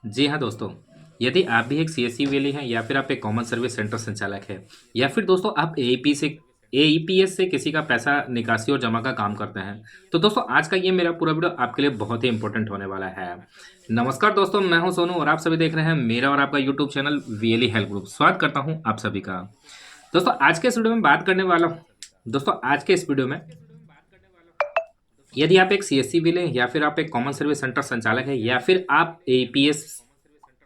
जी हाँ दोस्तों, यदि आप भी एक सीएससी वेली हैं या फिर आप एक कॉमन सर्विस सेंटर संचालक हैं या फिर दोस्तों आप एईपीएस से किसी का पैसा निकासी और जमा का काम करते हैं, तो दोस्तों आज का ये मेरा पूरा वीडियो आपके लिए बहुत ही इंपॉर्टेंट होने वाला है। नमस्कार दोस्तों, मैं हूं सोनू और आप सभी देख रहे हैं मेरा और आपका YouTube channel VLE help group. स्वागत करता हूं आप सभी का। दोस्तों आज के इस वीडियो में बात करने वाला हूं, दोस्तों आज के इस वीडियो में यदि आप एक सीएससी वेले हैं या फिर आप एक कॉमन सर्विस सेंटर संचालक है या फिर आप एईपीएस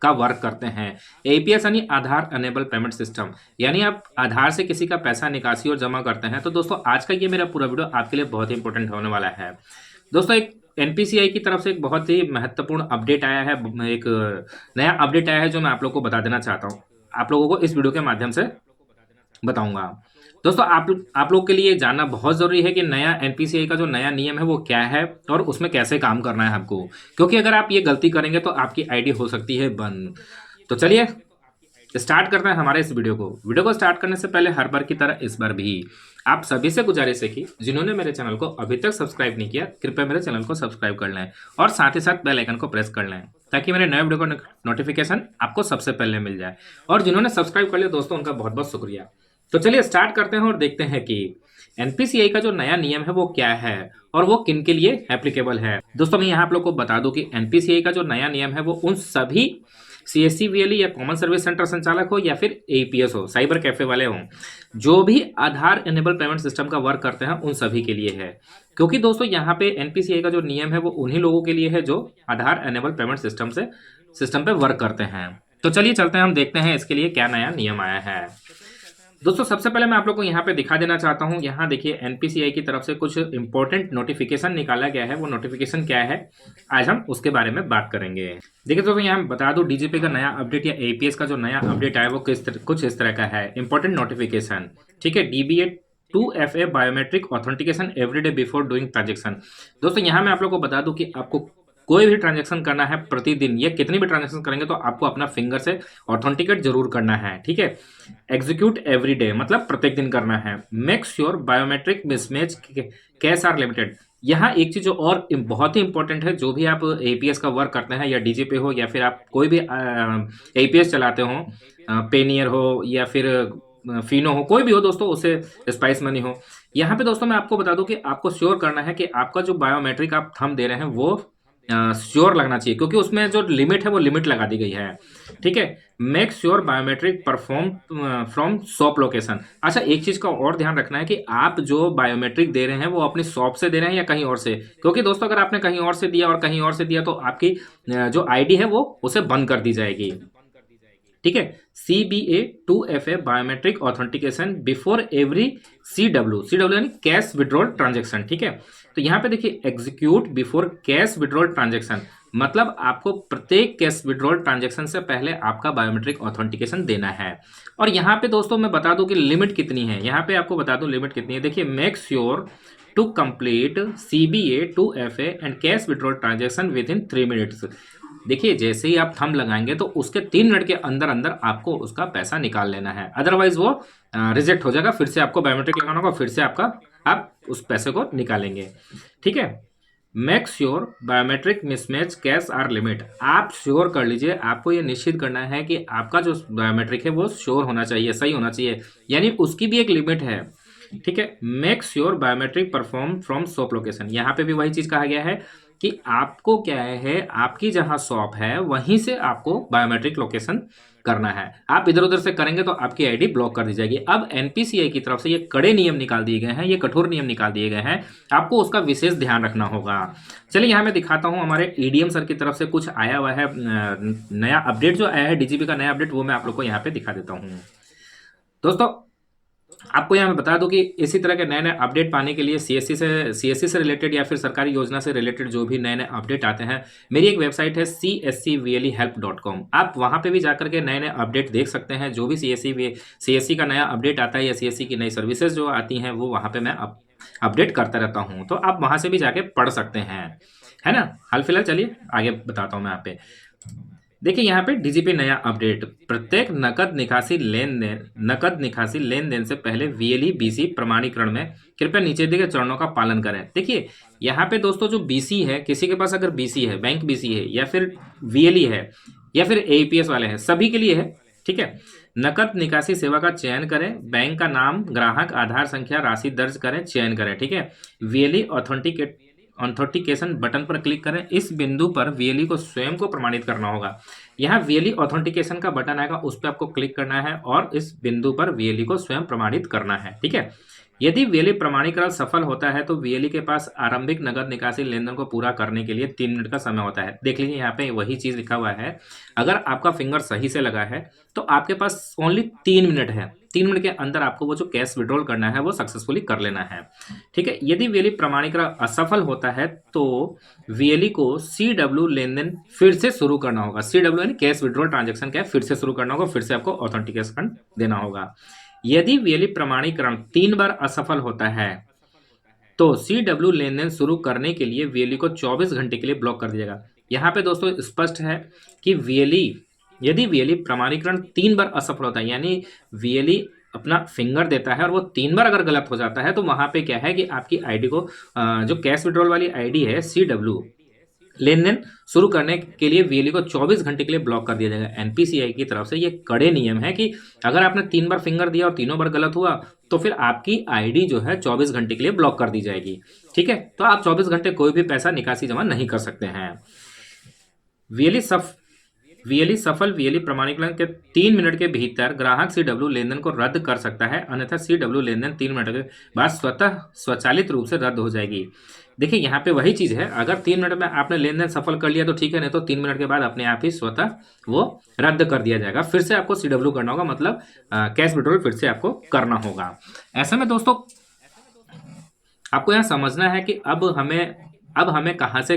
का वर्क करते हैं। एईपीएस यानी आधार अनेबल पेमेंट सिस्टम, यानी आप आधार से किसी का पैसा निकासी और जमा करते हैं, तो दोस्तों आज का ये मेरा पूरा वीडियो आपके लिए बहुत ही इंपॉर्टेंट होने वाला है। दोस्तों एक एनपीसीआई की तरफ से एक बहुत ही महत्वपूर्ण अपडेट आया है, एक नया अपडेट आया है जो मैं आप लोगों को बता देना चाहता हूँ, आप लोगों को इस वीडियो के माध्यम से बताऊंगा। दोस्तों आप लोग के लिए जानना बहुत ज़रूरी है कि नया एनपीसीआई का जो नया नियम है वो क्या है और उसमें कैसे काम करना है आपको, क्योंकि अगर आप ये गलती करेंगे तो आपकी आईडी हो सकती है बंद। तो चलिए स्टार्ट करते हैं हमारे इस वीडियो को स्टार्ट करने से पहले हर बार की तरह इस बार भी आप सभी से गुजारिश है कि जिन्होंने मेरे चैनल को अभी तक सब्सक्राइब नहीं किया, कृपया मेरे चैनल को सब्सक्राइब कर लें और साथ ही साथ बेल आइकन को प्रेस कर लें ताकि मेरे नए वीडियो का नोटिफिकेशन आपको सबसे पहले मिल जाए। और जिन्होंने सब्सक्राइब कर लिया दोस्तों, उनका बहुत बहुत शुक्रिया। तो चलिए स्टार्ट करते हैं और देखते हैं कि एनपीसीआई का जो नया नियम है वो क्या है और वो किन के लिए एप्लीकेबल है। दोस्तों मैं यहाँ आप लोग को बता दूं कि एनपीसीआई का जो नया नियम है वो उन सभी सीएससी वीएलई या कॉमन सर्विस सेंटर संचालक हो या फिर एईपीएस हो, साइबर कैफे वाले हों, जो भी आधार एनेबल पेमेंट सिस्टम का वर्क करते हैं उन सभी के लिए है। क्योंकि दोस्तों यहाँ पे एनपीसीआई का जो नियम है वो उन्हीं लोगों के लिए है जो आधार एनेबल पेमेंट सिस्टम पे वर्क करते हैं। तो चलिए चलते हैं, हम देखते हैं इसके लिए क्या नया नियम आया है। दोस्तों सबसे पहले मैं आप लोग को यहाँ पे दिखा देना चाहता हूँ, यहाँ देखिए एनपीसीआई की तरफ से कुछ इंपॉर्टेंट नोटिफिकेशन निकाला गया है। वो नोटिफिकेशन क्या है आज हम उसके बारे में बात करेंगे। देखिए दोस्तों यहाँ बता दूं, डीजीपी का नया अपडेट या एईपीएस का जो नया अपडेट आया वो कुछ इस तरह का है। इंपॉर्टेंट नोटिफिकेशन, ठीक है। DBA 2FA biometric authentication everyday before doing transaction. दोस्तों यहाँ मैं आप लोग को बता दूं कि आपको कोई भी ट्रांजैक्शन करना है प्रतिदिन या कितनी भी ट्रांजैक्शन करेंगे तो आपको अपना फिंगर से ऑथेंटिकेट जरूर करना है, ठीक है। एग्जीक्यूट एवरी डे मतलब प्रत्येक दिन करना है। Make sure biometric mismatch cash are limited. यहाँ एक चीज जो और बहुत ही इंपॉर्टेंट है, जो भी आप एपीएस का वर्क करते हैं या डीजीपी हो या फिर आप कोई भी एपीएस चलाते हो, पेनियर हो या फिर फिनो हो, कोई भी हो दोस्तों, उसे स्पाइस मनी हो, यहाँ पे दोस्तों मैं आपको बता दूं कि आपको श्योर करना है कि आपका जो बायोमेट्रिक आप थंब दे रहे हैं वो श्योर लगना चाहिए, क्योंकि उसमें जो लिमिट है वो लिमिट लगा दी गई है, ठीक है। Make sure biometric perform from shop location. अच्छा एक चीज का और ध्यान रखना है कि आप जो बायोमेट्रिक दे रहे हैं वो अपनी शॉप से दे रहे हैं या कहीं और से, क्योंकि दोस्तों अगर आपने कहीं और से दिया और कहीं और से दिया तो आपकी जो आईडी है वो उसे बंद कर दी जाएगी, ठीक है। CBA 2FA biometric authentication before every CW यानी कैश विड्रॉल ट्रांजेक्शन, ठीक है। तो यहाँ पे देखिए execute before cash withdrawal transaction मतलब आपको प्रत्येक कैश विड्रॉल ट्रांजेक्शन से पहले आपका बायोमेट्रिक ऑथेंटिकेशन देना है। और यहाँ पे दोस्तों मैं बता दूं कि लिमिट कितनी है, यहाँ पे आपको बता दूं लिमिट कितनी है। देखिए make sure to complete CBA 2FA and cash withdrawal transaction within 3 minutes. देखिए जैसे ही आप थंब लगाएंगे तो उसके 3 मिनट के अंदर अंदर आपको उसका पैसा निकाल लेना है, अदरवाइज वो रिजेक्ट हो जाएगा। फिर से आपको बायोमेट्रिक लगाना होगा, फिर से आप उस पैसे को निकालेंगे, ठीक है। Make sure biometric mismatch cash are limit. आप श्योर कर लीजिए, आपको ये निश्चित करना है कि आपका जो बायोमेट्रिक है वो श्योर होना चाहिए, सही होना चाहिए, यानी उसकी भी एक लिमिट है, ठीक है। Make sure biometric perform from shop location. यहाँ पे भी वही चीज कहा गया है कि आपको क्या है, आपकी जहां शॉप है वहीं से आपको बायोमेट्रिक लोकेशन करना है। आप इधर उधर से करेंगे तो आपकी आईडी ब्लॉक कर दी जाएगी। अब एनपीसीआई की तरफ से ये कड़े नियम निकाल दिए गए हैं, ये कठोर नियम निकाल दिए गए हैं, आपको उसका विशेष ध्यान रखना होगा। चलिए यहाँ मैं दिखाता हूँ, हमारे ईडीएम सर की तरफ से कुछ आया हुआ है नया अपडेट जो आया है, डीजीपी का नया अपडेट, वो मैं आप लोग को यहाँ पे दिखा देता हूँ। दोस्तों आपको यहाँ मैं बता दूं कि इसी तरह के नए नए अपडेट पाने के लिए सीएससी से रिलेटेड या फिर सरकारी योजना से रिलेटेड जो भी नए नए अपडेट आते हैं, मेरी एक वेबसाइट है cscvlehelp.com। आप वहाँ पे भी जाकर के नए नए अपडेट देख सकते हैं। जो भी सीएससी का नया अपडेट आता है या सीएससी की नई सर्विसेज जो आती हैं वो वहाँ पे मैं अपडेट करता रहता हूँ, तो आप वहाँ से भी जाके पढ़ सकते हैं, है ना। हाल फिलहाल चलिए आगे बताता हूँ मैं यहाँ पे। देखिए यहाँ पे डीजीपी नया अपडेट, प्रत्येक नकद निकासी लेन देन से पहले वीएलई बीसी प्रमाणीकरण में कृपया नीचे दिए गए चरणों का पालन करें। देखिए यहाँ पे दोस्तों जो बीसी है, किसी के पास अगर बीसी है, बैंक बीसी है या फिर वीएलई है या फिर एईपीएस वाले हैं, सभी के लिए है। ठीक है। नकद निकासी सेवा का चयन करें, बैंक का नाम, ग्राहक, आधार संख्या, राशि दर्ज करें, चयन करें। ठीक है। वीएलई ऑथेंटिकेशन बटन पर क्लिक करें। इस बिंदु पर वीएलई को स्वयं को प्रमाणित करना होगा। यहाँ वीएलई ऑथेंटिकेशन का बटन आएगा, उस पर आपको क्लिक करना है और इस बिंदु पर वीएलई को स्वयं प्रमाणित करना है। ठीक है। यदि वीएलई प्रमाणीकरण सफल होता है तो वीएलई के पास आरंभिक नगद निकासी लेनदेन को पूरा करने के लिए 3 मिनट का समय होता है। देख लीजिए यहाँ पे वही चीज लिखा हुआ है, अगर आपका फिंगर सही से लगा है तो आपके पास ओनली 3 मिनट है। 3 मिनट के अंदर आपको वो जो कैश विड्रॉल करना है वो सक्सेसफुली कर लेना है। ठीक है। यदि वीएलई प्रमाणीकरण असफल होता है तो वीएलई को सीडब्ल्यू लेनदेन फिर से शुरू करना होगा। सीडब्ल्यू यानी कैश विड्रॉल ट्रांजेक्शन क्या है, फिर से शुरू करना होगा, फिर से आपको ऑथेंटिकेशन देना होगा। यदि वीएलई प्रमाणीकरण 3 बार असफल होता है तो सीडब्ल्यू लेनदेन शुरू करने के लिए वीएलई को 24 घंटे के लिए ब्लॉक कर दिया जाएगा। यहाँ पे दोस्तों स्पष्ट है कि यदि वीएलई प्रमाणीकरण 3 बार असफल होता है, यानी वीएलई अपना फिंगर देता है और वो 3 बार अगर गलत हो जाता है तो वहां पे क्या है कि आपकी आईडी को जो कैश विड्रॉल वाली आईडी है सीडब्ल्यू लेनदेन शुरू करने के लिए वीएलई को 24 घंटे के लिए ब्लॉक कर दिया जाएगा। एनपीसीआई की तरफ से ये कड़े नियम है कि अगर आपने 3 बार फिंगर दिया और तीनों बार गलत हुआ तो फिर आपकी आईडी जो है 24 घंटे के लिए ब्लॉक कर दी जाएगी। ठीक है। तो आप 24 घंटे कोई भी पैसा निकासी जमा नहीं कर सकते हैं। वीएलई सफल वीएलई प्रमाणीकरण के 3 मिनट के भीतर ग्राहक सीडब्ल्यू लेनदेन को रद्द कर सकता है, अन्यथा सीडब्ल्यू लेनदेन 3 मिनट के बाद स्वचालित रूप से रद्द हो जाएगी। देखिए यहाँ पे वही चीज है, अगर 3 मिनट में आपने लेनदेन सफल कर लिया तो ठीक है, नहीं तो 3 मिनट के बाद अपने आप ही स्वतः वो रद्द कर दिया जाएगा। फिर से आपको सीडब्ल्यू करना होगा, मतलब कैश विड्रॉल फिर से आपको करना होगा। ऐसे में दोस्तों आपको यहाँ समझना है कि अब हमें कहाँ से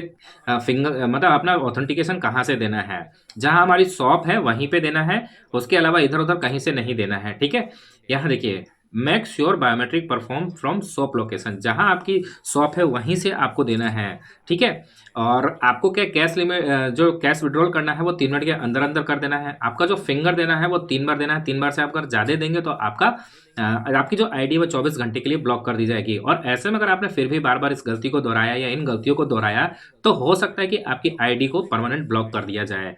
फिंगर मतलब अपना ऑथेंटिकेशन कहाँ से देना है। जहाँ हमारी शॉप है वहीं पे देना है, उसके अलावा इधर उधर कहीं से नहीं देना है। ठीक है। यहाँ देखिए, make sure biometric perform from shop location, जहां आपकी शॉप है वहीं से आपको देना है। ठीक है। और आपको क्या कैश लिमिट जो कैश विड्रॉल करना है वो 3 मिनट के अंदर अंदर कर देना है। आपका जो फिंगर देना है वो 3 बार देना है। 3 बार से आप अगर ज़्यादा देंगे तो आपकी जो आईडी है वो 24 घंटे के लिए ब्लॉक कर दी जाएगी। और ऐसे में अगर आपने फिर भी बार बार इस गलती को दोहराया या इन गलतियों को दोहराया तो हो सकता है कि आपकी आईडी को परमानेंट ब्लॉक कर दिया जाए।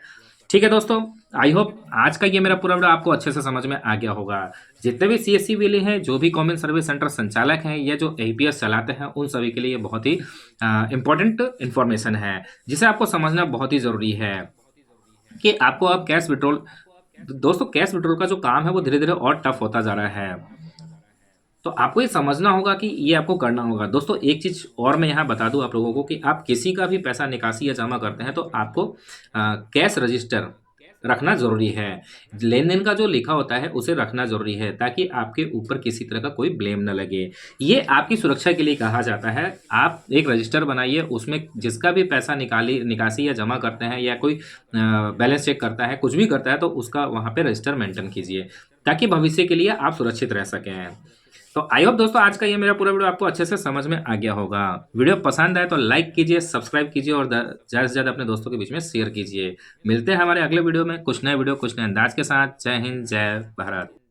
ठीक है दोस्तों, आई होप आज का ये मेरा पूरा वीडियो आपको अच्छे से समझ में आ गया होगा। जितने भी सीएससी वाले हैं, जो भी कॉमन सर्विस सेंटर संचालक हैं या जो एईपीएस चलाते हैं, उन सभी के लिए बहुत ही इंपॉर्टेंट इन्फॉर्मेशन है जिसे आपको समझना बहुत ही ज़रूरी है कि आपको अब कैश विड्रॉल, दोस्तों कैश विड्रॉल का जो काम है वो धीरे धीरे और टफ होता जा रहा है। तो आपको ये समझना होगा कि ये आपको करना होगा। दोस्तों एक चीज़ और मैं यहाँ बता दूँ आप लोगों को कि आप किसी का भी पैसा निकासी या जमा करते हैं तो आपको कैश रजिस्टर रखना ज़रूरी है। लेन देन का जो लिखा होता है उसे रखना ज़रूरी है ताकि आपके ऊपर किसी तरह का कोई ब्लेम न लगे। ये आपकी सुरक्षा के लिए कहा जाता है। आप एक रजिस्टर बनाइए, उसमें जिसका भी पैसा निकासी या जमा करते हैं या कोई बैलेंस चेक करता है, कुछ भी करता है, तो उसका वहाँ पे रजिस्टर मेंटेन कीजिए ताकि भविष्य के लिए आप सुरक्षित रह सकें। तो आई होप दोस्तों आज का ये मेरा पूरा वीडियो आपको अच्छे से समझ में आ गया होगा। वीडियो पसंद आए तो लाइक कीजिए, सब्सक्राइब कीजिए और ज़्यादा से ज़्यादा अपने दोस्तों के बीच में शेयर कीजिए। मिलते हैं हमारे अगले वीडियो में कुछ नए वीडियो कुछ नए अंदाज के साथ। जय हिंद, जय भारत।